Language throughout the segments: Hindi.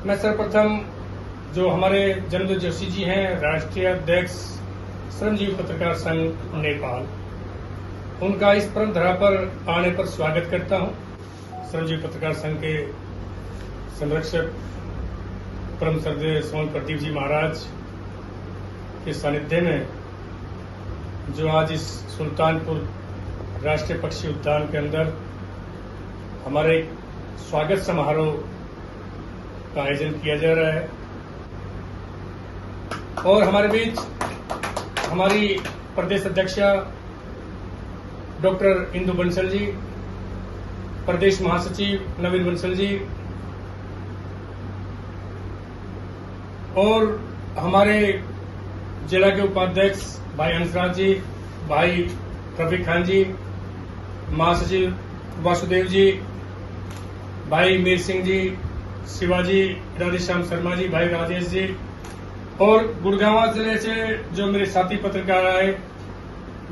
मैं सर्वप्रथम जो हमारे जन्मदेव जोशी जी हैं, राष्ट्रीय अध्यक्ष श्रमजीवी पत्रकार संघ नेपाल, उनका इस परम धरा पर आने पर स्वागत करता हूं। श्रमजीवी पत्रकार संघ के संरक्षक परम श्रद्धेय सोन प्रदीप जी महाराज के सानिध्य में जो आज इस सुल्तानपुर राष्ट्रीय पक्षी उद्यान के अंदर हमारे स्वागत समारोह का आयोजन किया जा रहा है और हमारे बीच हमारी प्रदेश अध्यक्षा डॉक्टर इंदु बंसल जी, प्रदेश महासचिव नवीन बंसल जी और हमारे जिला के उपाध्यक्ष भाई हंसराज जी, भाई रफीक खान जी, महासचिव वासुदेव जी, भाई मीर सिंह जी, शिवाजी, राधेश्याम शर्मा जी, भाई राजेश जी और गुड़गांव जिले से जो मेरे साथी पत्रकार आए,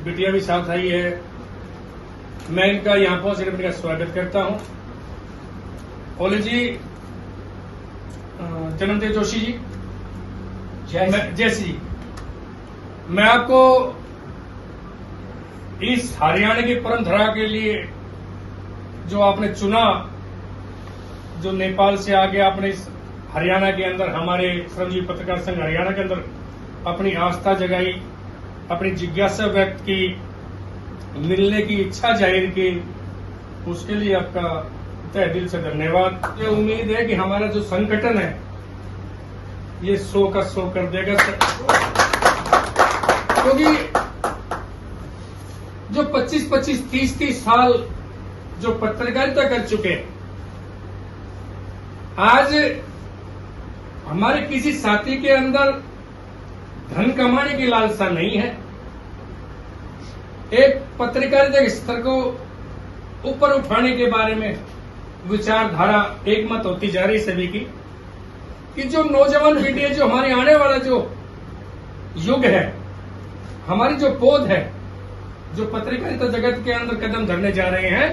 बिटिया भी साथ आई है। मैं इनका यहाँ पहुंचने का स्वागत करता हूं। ओली जी, जन्मदेव जोशी जी, जैसी जी, मैं आपको इस हरियाणा की परम धरा के लिए जो आपने चुना, जो नेपाल से आगे आपने इस हरियाणा के अंदर हमारे श्रमजीवी पत्रकार संघ हरियाणा के अंदर अपनी आस्था जगाई, अपनी जिज्ञासा व्यक्त की, मिलने की इच्छा जाहिर की, उसके लिए आपका तहे दिल से धन्यवाद। ये उम्मीद है कि हमारा जो संगठन है ये 100 का 100 कर देगा, क्योंकि जो 25-25, 30-30 साल जो पत्रकारिता कर चुके, आज हमारे किसी साथी के अंदर धन कमाने की लालसा नहीं है। एक पत्रकारिता के स्तर को ऊपर उठाने के बारे में विचारधारा एक मत होती जा रही सभी की कि जो नौजवान पीढ़ी है, जो हमारे आने वाला जो युग है, हमारी जो पौध है, जो पत्रकारिता जगत के अंदर कदम धरने जा रहे हैं,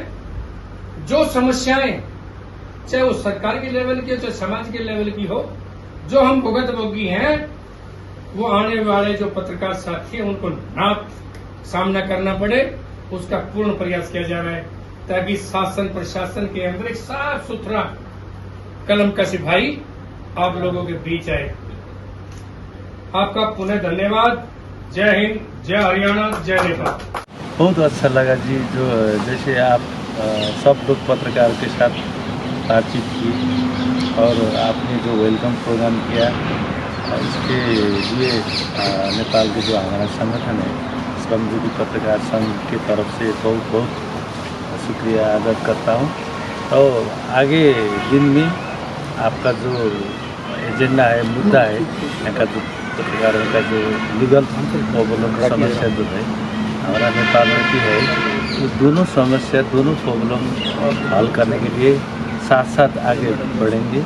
जो समस्याएं चाहे वो सरकार के लेवल की हो, चाहे समाज के लेवल की हो, जो हम भुगतभोगी हैं, वो आने वाले जो पत्रकार साथी हैं उनको ना सामना करना पड़े, उसका पूर्ण प्रयास किया जा रहा है ताकि शासन प्रशासन के अंदर एक साफ सुथरा कलम का सिपाही आप लोगों के बीच आए। आपका पुनः धन्यवाद। जय हिंद, जय हरियाणा, जय नेपाल। बहुत अच्छा लगा जी, जो जैसे आप सब लोग पत्रकार के साथ बातचीत की और आपने जो वेलकम प्रोग्राम किया, इसके लिए नेपाल के जो हमारा संगठन है श्रमजीवी पत्रकार संघ की तरफ से बहुत बहुत शुक्रिया अदा करता हूँ। और आगे दिन में आपका जो एजेंडा है, मुद्दा है, यहाँ का जो पत्रकारों का जो लीगल प्रॉब्लम समस्या जो है हमारा नेपाल में भी है, वो दोनों समस्या, दोनों प्रॉब्लम हल करने के लिए साथ साथ आगे बढ़ेंगे,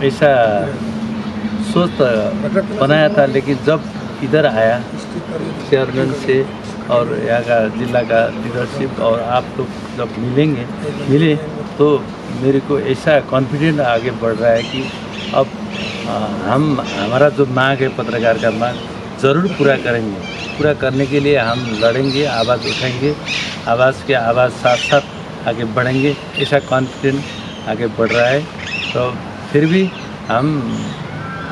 ऐसा सोच बनाया था। लेकिन जब इधर आया चेयरमैन से और यहाँ का जिला का लीडरशिप और आप लोग जब मिले तो मेरे को ऐसा कॉन्फिडेंट आगे बढ़ रहा है कि अब हमारा जो मांग है, पत्रकार का मांग ज़रूर पूरा करेंगे। पूरा करने के लिए हम लड़ेंगे, आवाज़ उठाएंगे, आवाज़ के आवाज़ साथ साथ आगे बढ़ेंगे, ऐसा कॉन्फिडेंट आगे बढ़ रहा है। तो फिर भी हम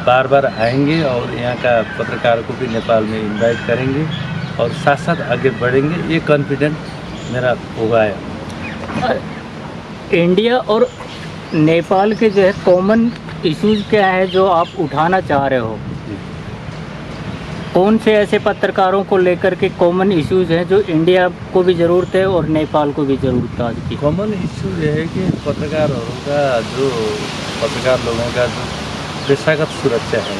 बार बार आएंगे और यहाँ का पत्रकार को भी नेपाल में इनवाइट करेंगे और साथ साथ आगे बढ़ेंगे, ये कॉन्फिडेंट मेरा होगा है। इंडिया और नेपाल के जो है कॉमन इश्यूज क्या है जो आप उठाना चाह रहे हो? कौन से ऐसे पत्रकारों को लेकर के कॉमन इश्यूज हैं जो इंडिया को भी ज़रूरत है और नेपाल को भी ज़रूरत है आज की? कॉमन इश्यू ये है कि पत्रकारों का जो पत्रकार लोगों का जो पेशागत सुरक्षा है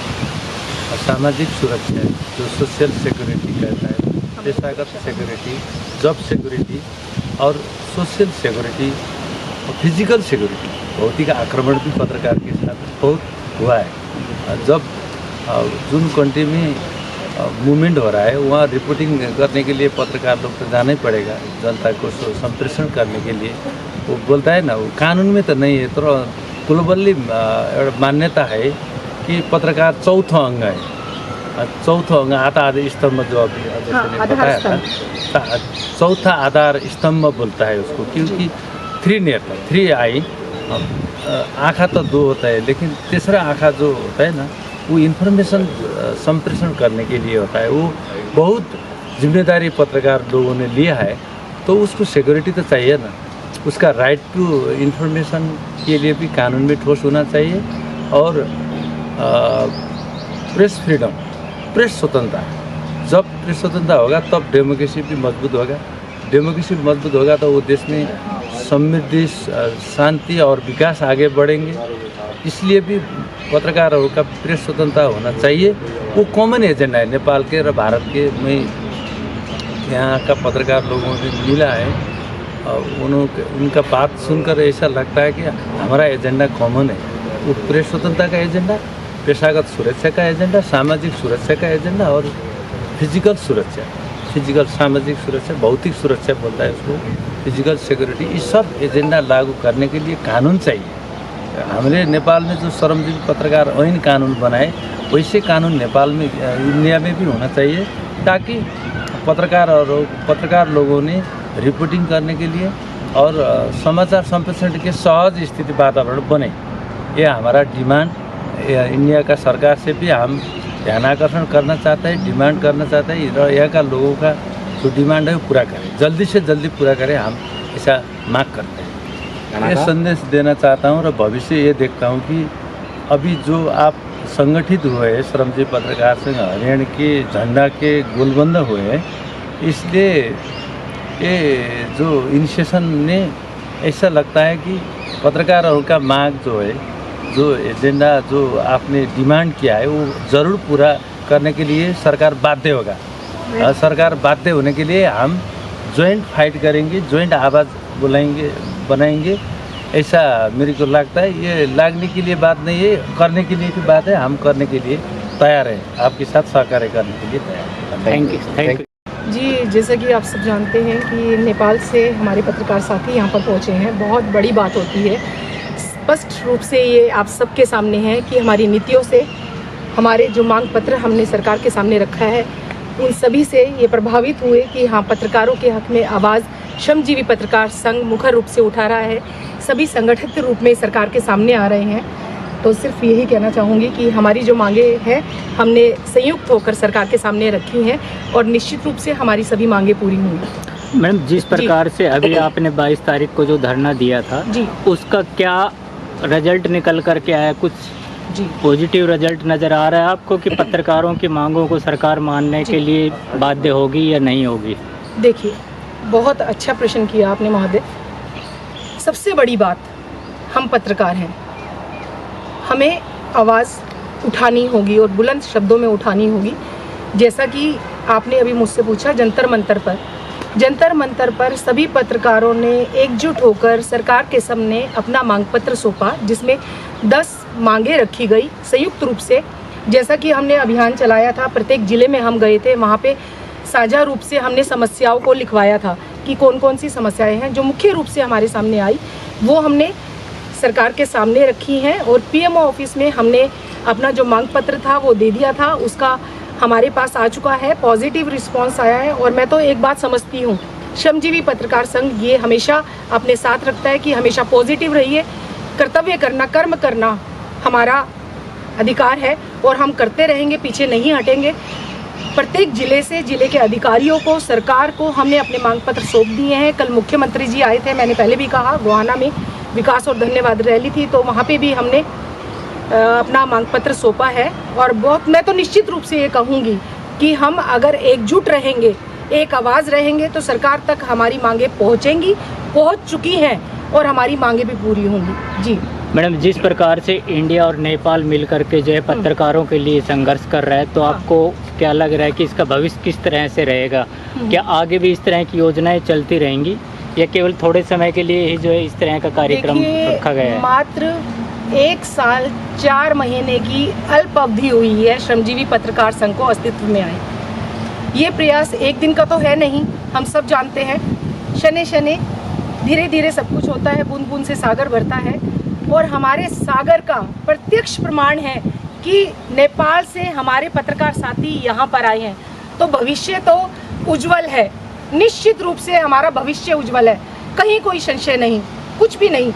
और सामाजिक सुरक्षा है, जो सोशल सिक्योरिटी कहता है, पेशागत सिक्योरिटी, जॉब सिक्योरिटी और सोशल सिक्योरिटी और फिजिकल सिक्योरिटी, भौतिक आक्रमण भी पत्रकार के साथ बहुत हुआ है। जब जुन कंट्री में मूवमेंट हो रहा है वहाँ रिपोर्टिंग करने के लिए पत्रकार लोग तो जाना ही पड़ेगा, जनता को संप्रेषण करने के लिए। वो बोलता है ना, वो कानून में तो नहीं है, तो ग्लोबल्ली एउटा मान्यता है कि पत्रकार चौथो अंग है। चौथो अंग आधार स्तंभ जो अभी जैसे ने बताया था, चौथा आधार स्तंभ बोलता है उसको, क्योंकि 3 नेत्र 3 आई, आँखा तो 2 होता है, लेकिन तीसरा आँखा जो होता है ना, वो इन्फॉर्मेशन संप्रेषण करने के लिए होता है। वो बहुत जिम्मेदारी पत्रकार लोगों ने लिया है, तो उसको सिक्योरिटी तो चाहिए ना। उसका राइट टू इन्फॉर्मेशन के लिए भी कानून में ठोस होना चाहिए। और प्रेस फ्रीडम, प्रेस स्वतंत्रता, जब प्रेस स्वतंत्रता होगा तब डेमोक्रेसी भी मजबूत होगा। डेमोक्रेसी मजबूत होगा तो वो देश में समृद्धि, शांति और विकास आगे बढ़ेंगे। इसलिए भी पत्रकारों का प्रेस स्वतंत्रता होना चाहिए। वो कॉमन एजेंडा है नेपाल के और भारत के में। यहाँ का पत्रकार लोगों से मिला है, उनका बात सुनकर ऐसा लगता है कि हमारा एजेंडा कॉमन है। वो प्रेस स्वतंत्रता का एजेंडा, पेशागत सुरक्षा का एजेंडा, सामाजिक सुरक्षा का एजेंडा और फिजिकल सुरक्षा, फिजिकल सामाजिक सुरक्षा, भौतिक सुरक्षा बोलता है उसको, फिजिकल सिक्योरिटी, ये सब एजेंडा लागू करने के लिए कानून चाहिए। हमारे नेपाल में जो श्रमजीवी पत्रकार ऐन कानून बनाए, वैसे कानून नेपाल में, इंडिया में भी होना चाहिए, ताकि पत्रकार लोगों ने रिपोर्टिंग करने के लिए और समाचार संप्रेषण के सहज स्थिति वातावरण बने। ये हमारा डिमांड इंडिया का सरकार से भी हम ध्यान आकर्षण करना चाहते हैं, डिमांड करना चाहते हैं, और यहाँ का लोगों का जो डिमांड है वो पूरा करें, जल्दी से जल्दी पूरा करें, हम ऐसा मांग करते हैं। ये संदेश देना चाहता हूँ और भविष्य ये देखता हूँ कि अभी जो आप संगठित हुए श्रमजीवी पत्रकार संघ हरियाणा के झंडा के गोलबंद हुए, इसलिए ये जो इनिशिएशन ने ऐसा लगता है कि पत्रकारों का मांग जो है, जो एजेंडा जो आपने डिमांड किया है, वो ज़रूर पूरा करने के लिए सरकार बाध्य होगा। सरकार बाध्य होने के लिए हम जॉइंट फाइट करेंगे, जॉइंट आवाज़ बनाएंगे, ऐसा मेरे को लगता है। ये लागने के लिए बात नहीं है, करने के लिए की बात है। हम करने के लिए तैयार हैं, आपके साथ सहकार्य करने के लिए तैयार हैं। Thank you. जी, जैसा कि आप सब जानते हैं कि नेपाल से हमारे पत्रकार साथी यहाँ पर पहुँचे हैं, बहुत बड़ी बात होती है। स्पष्ट रूप से ये आप सबके सामने है कि हमारी नीतियों से, हमारे जो मांग पत्र हमने सरकार के सामने रखा है, उन सभी से ये प्रभावित हुए कि हाँ, पत्रकारों के हक में आवाज़ श्रमजीवी पत्रकार संघ मुखर रूप से उठा रहा है। सभी संगठित रूप में सरकार के सामने आ रहे हैं। तो सिर्फ यही कहना चाहूँगी कि हमारी जो मांगे हैं, हमने संयुक्त होकर सरकार के सामने रखी हैं और निश्चित रूप से हमारी सभी मांगे पूरी होंगी। मैडम, जिस प्रकार से अभी आपने 22 तारीख को जो धरना दिया था जी, उसका क्या रिजल्ट निकल कर के आया? कुछ जी पॉजिटिव रिजल्ट नज़र आ रहा है आपको कि पत्रकारों की मांगों को सरकार मानने के लिए बाध्य होगी या नहीं होगी? देखिए, बहुत अच्छा प्रश्न किया आपने महोदय। सबसे बड़ी बात, हम पत्रकार हैं, हमें आवाज़ उठानी होगी और बुलंद शब्दों में उठानी होगी। जैसा कि आपने अभी मुझसे पूछा, जंतर मंतर पर सभी पत्रकारों ने एकजुट होकर सरकार के सामने अपना मांग पत्र सौंपा, जिसमें 10 मांगे रखी गई संयुक्त रूप से। जैसा कि हमने अभियान चलाया था, प्रत्येक ज़िले में हम गए थे, वहाँ पे साझा रूप से हमने समस्याओं को लिखवाया था कि कौन कौन सी समस्याएं हैं जो मुख्य रूप से हमारे सामने आई, वो हमने सरकार के सामने रखी हैं। और पीएमओ ऑफिस में हमने अपना जो मांग पत्र था वो दे दिया था, उसका हमारे पास आ चुका है, पॉजिटिव रिस्पांस आया है। और मैं तो एक बात समझती हूँ, श्रमजीवी पत्रकार संघ ये हमेशा अपने साथ रखता है कि हमेशा पॉजिटिव रहिए, कर्तव्य करना, कर्म करना हमारा अधिकार है और हम करते रहेंगे, पीछे नहीं हटेंगे। प्रत्येक जिले से जिले के अधिकारियों को, सरकार को हमने अपने मांग पत्र सौंप दिए हैं। कल मुख्यमंत्री जी आए थे, मैंने पहले भी कहा, गोहाना में विकास और धन्यवाद रैली थी, तो वहाँ पे भी हमने अपना मांग पत्र सौंपा है। और बहुत, मैं तो निश्चित रूप से ये कहूँगी कि हम अगर एकजुट रहेंगे, एक आवाज़ रहेंगे, तो सरकार तक हमारी मांगे पहुँचेंगी, पहुँच चुकी हैं और हमारी मांगे भी पूरी होंगी। जी मैडम, जिस प्रकार से इंडिया और नेपाल मिल करके जो है पत्रकारों के लिए संघर्ष कर रहा है, तो आपको क्या लग रहा है कि इसका भविष्य किस तरह से रहेगा? क्या आगे भी इस तरह की योजनाएं चलती रहेंगी या केवल थोड़े समय के लिए ही जो है इस तरह का कार्यक्रम रखा गया है? मात्र 1 साल 4 महीने की अल्प अवधि हुई है श्रमजीवी पत्रकार संघ को अस्तित्व में आए। ये प्रयास एक दिन का तो है नहीं, हम सब जानते हैं। शने शने धीरे धीरे सब कुछ होता है, बूंद बूंद से सागर भरता है। और हमारे सागर का प्रत्यक्ष प्रमाण है कि नेपाल से हमारे पत्रकार साथी यहाँ पर आए हैं, तो भविष्य तो उज्जवल है। निश्चित रूप से हमारा भविष्य उज्जवल है, कहीं कोई संशय नहीं, कुछ भी नहीं।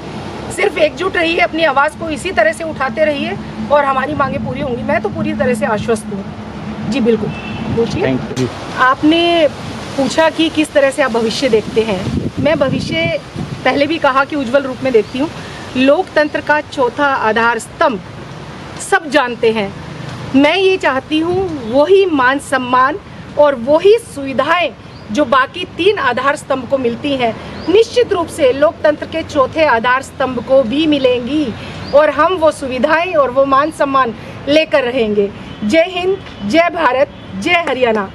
सिर्फ एकजुट रहिए, अपनी आवाज़ को इसी तरह से उठाते रहिए और हमारी मांगे पूरी होंगी। मैं तो पूरी तरह से आश्वस्त हूँ। जी बिल्कुल, पूछिए। Thank you. आपने पूछा कि किस तरह से आप भविष्य देखते हैं। मैं भविष्य पहले भी कहा कि उज्जवल रूप में देखती हूँ। लोकतंत्र का चौथा आधार स्तंभ सब जानते हैं। मैं ये चाहती हूँ वही मान सम्मान और वही सुविधाएं जो बाकी 3 आधार स्तंभ को मिलती हैं, निश्चित रूप से लोकतंत्र के चौथे आधार स्तंभ को भी मिलेंगी और हम वो सुविधाएं और वो मान सम्मान लेकर रहेंगे। जय हिंद, जय भारत, जय हरियाणा।